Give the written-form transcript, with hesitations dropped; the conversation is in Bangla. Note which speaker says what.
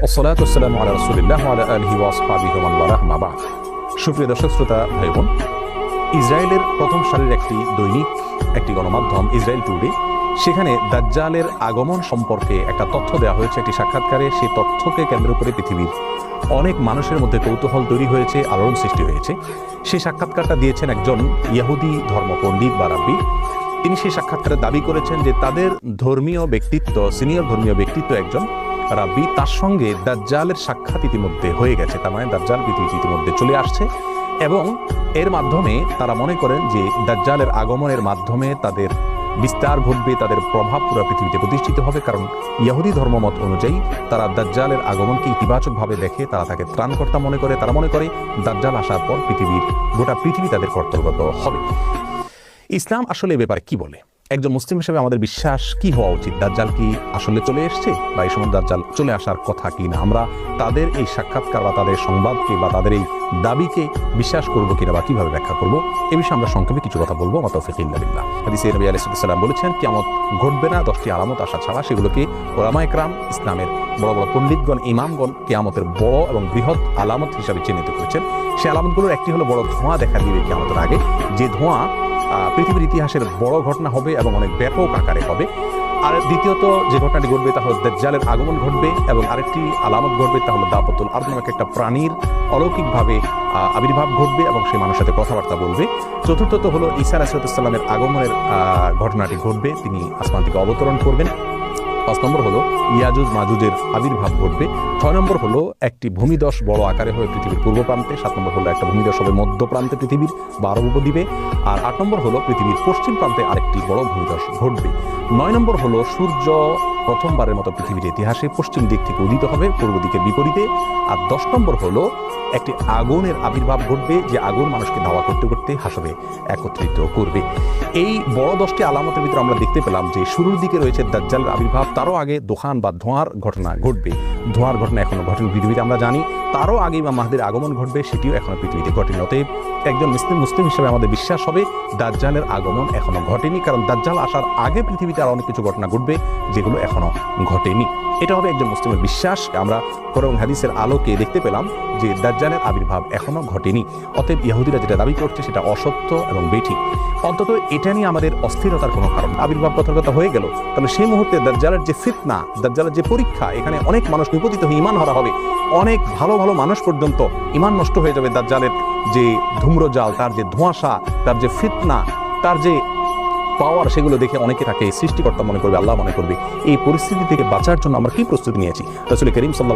Speaker 1: والصلاة والسلام على رسول الله وعلى آله وأصحابه ومن والاه أما بعد। সুপ্রিয় দর্শক শ্রোতা ভাই বোন, ইসরায়েলের প্রথম সারির একটি দৈনিক একটি গণমাধ্যম ইসরায়েল টুডে, সেখানে দাজ্জালের আগমন সম্পর্কে একটা তথ্য দেওয়া হয়েছে একটি সাক্ষাৎকারে। সেই তথ্যকে কেন্দ্র করে পৃথিবীর অনেক মানুষের মধ্যে কৌতূহল তৈরি হয়েছে, আলোড়ন সৃষ্টি হয়েছে। সেই সাক্ষাৎকারটা দিয়েছেন একজন ইহুদি ধর্ম পণ্ডিত বা রাব্বি। তিনি সেই সাক্ষাৎকারে দাবি করেছেন যে তাদের ধর্মীয় ব্যক্তিত্ব, সিনিয়র ধর্মীয় ব্যক্তিত্ব একজন রাব্বি, তার সঙ্গে দাজ্জালের সাক্ষাৎ ইতিমধ্যে হয়ে গেছে। তার মানে দাজ্জাল পৃথিবীতে ইতিমধ্যে চলে আসছে এবং এর মাধ্যমে তারা মনে করেন যে দাজ্জালের আগমনের মাধ্যমে তাদের বিস্তার ঘটবে, তাদের প্রভাব পুরো পৃথিবীতে প্রতিষ্ঠিত হবে। কারণ ইহুদি ধর্মমত অনুযায়ী তারা দাজ্জালের আগমনকে ইতিবাচকভাবে দেখে, তারা তাকে ত্রাণকর্তা মনে করে। তারা মনে করে দাজ্জাল আসার পর গোটা পৃথিবী তাদের কর্তব্যরত হবে। ইসলাম আসলে এ ব্যাপারে কি বলে? একজন মুসলিম হিসেবে আমাদের বিশ্বাস কি হওয়া উচিত? দাজ্জাল কি আসলে চলে এসছে, বা এই সময় দাজ্জাল চলে আসার কথা কি না? আমরা তাদের এই সাক্ষাৎকার বা তাদের সংবাদকে বা তাদের এই দাবিকে বিশ্বাস করবো কিনা বা কিভাবে ব্যাখ্যা করবো, এ বিষয়ে আমরা সংক্ষেপে কিছু কথা বলবো। মা তৌফিক ইল্লা বিল্লাহ। হাদিসে নবী আলাইহিস সালাম বলেছেন, কিয়ামত ঘটবে না 10টি আলামত আসা ছাড়া। সেগুলোকে উলামায়ে কেরাম, ইসলামের বড় বড় পণ্ডিতগণ, ইমামগণ কিয়ামতের বড় এবং বৃহৎ আলামত হিসাবে চিহ্নিত করেছেন। সেই আলামতগুলোর একটি হলো বড় ধোঁয়া দেখা দিবে কিয়ামতের আগে, যে ধোঁয়া পৃথিবীর ইতিহাসের বড় ঘটনা হবে এবং অনেক ব্যাপক আকারে হবে। আর দ্বিতীয়ত যে ঘটনাটি ঘটবে তা হলো দাজ্জালের আগমন ঘটবে, এবং আরেকটি আলামত ঘটবে তা হলো দাবতুল আরদ নামক একটা প্রাণীর অলৌকিকভাবে আবির্ভাব ঘটবে এবং সে মানুষের সাথে কথাবার্তা বলবে। চতুর্থত হলো ঈসা আলাইহিস সালামের আগমনের ঘটনাটি ঘটবে, তিনি আসমান থেকে অবতরণ করবেন। 5 নম্বর হলো ইয়াজুজ মাজুজের আবির্ভাব ঘটবে। 6 নম্বর হলো একটি ভূমিধস বড় আকারে হবে পৃথিবীর পূর্ব প্রান্তে। 7 নম্বর হলো একটা ভূমিধস হবে মধ্য প্রান্তে পৃথিবীর বা আরব উপদ্বীপে। আর 8 নম্বর হলো পৃথিবীর পশ্চিম প্রান্তে আরেকটি বড় ভূমিধস ঘটবে। 9 নম্বর হলো সূর্য প্রথমবারের মতো পৃথিবীর ইতিহাসে পশ্চিম দিক থেকে উদিত হবে পূর্ব দিকের বিপরীতে। আর 10 নম্বর হলো একটি আগুনের আবির্ভাব ঘটবে, যে আগুন মানুষকে ধাওয়া করতে করতে হাসরে একত্রিত করবে। এই বড় 10টি আলামতের ভিতরে আমরা দেখতে পেলাম যে শুরুর দিকে রয়েছে দাজ্জালের আবির্ভাব, তারও আগে দোকান বা ধোঁয়ার ঘটনা ঘটবে। ধোঁয়ার ঘটনা এখনো ঘটেনি পৃথিবীতে, আমরা জানি। তারও আগে ইমাম মাহদির আগমন ঘটবে, সেটিও এখনো পৃথিবীতে ঘটেনি। অতএব একজন মুসলিম হিসেবে আমাদের বিশ্বাস হবে দাজ্জালের আগমন এখনো ঘটেনি, কারণ দাজ্জাল আসার আগে পৃথিবীতে আরো অনেক কিছু ঘটনা ঘটবে যেগুলো এখনো ঘটেনি। এটা হবে একজন মুসলিমের বিশ্বাস। আমরা কোরআন হাদিসের আলোকে দেখতে পেলাম যে দাজ্জালের আবির্ভাব এখনো ঘটেনি। অতএব ইহুদিরা যেটা দাবি করছে সেটা অসত্য এবং বেঠিক। অন্তত এটা নিয়ে আমাদের অস্থিরতার কোনো কারণ। আবির্ভাব কথার কথা হয়ে গেল, তাহলে সেই মুহূর্তে দাজ্জালের যে ফিতনা, দাজ্জালের যে পরীক্ষা, এখানে অনেক মানুষ নিপতিত হয়ে ঈমান হারা হবে। অনেক ভালো ভালো মানুষ পর্যন্ত ঈমান নষ্ট হয়ে যাবে। দাজ্জালের যে ধূম্রজাল, তার যে ধোঁয়াশা, তার যে ফিতনা, তার যে পাওয়ার, সেগুলো দেখে অনেকে তাকে সৃষ্টিকর্তা মনে করবে, আল্লাহ মনে করবে। এই পরিস্থিতি থেকে বাঁচার জন্য আমরা কি প্রস্তুতি নিয়েছি? রাসূল করিম সাল্লাল্লাহু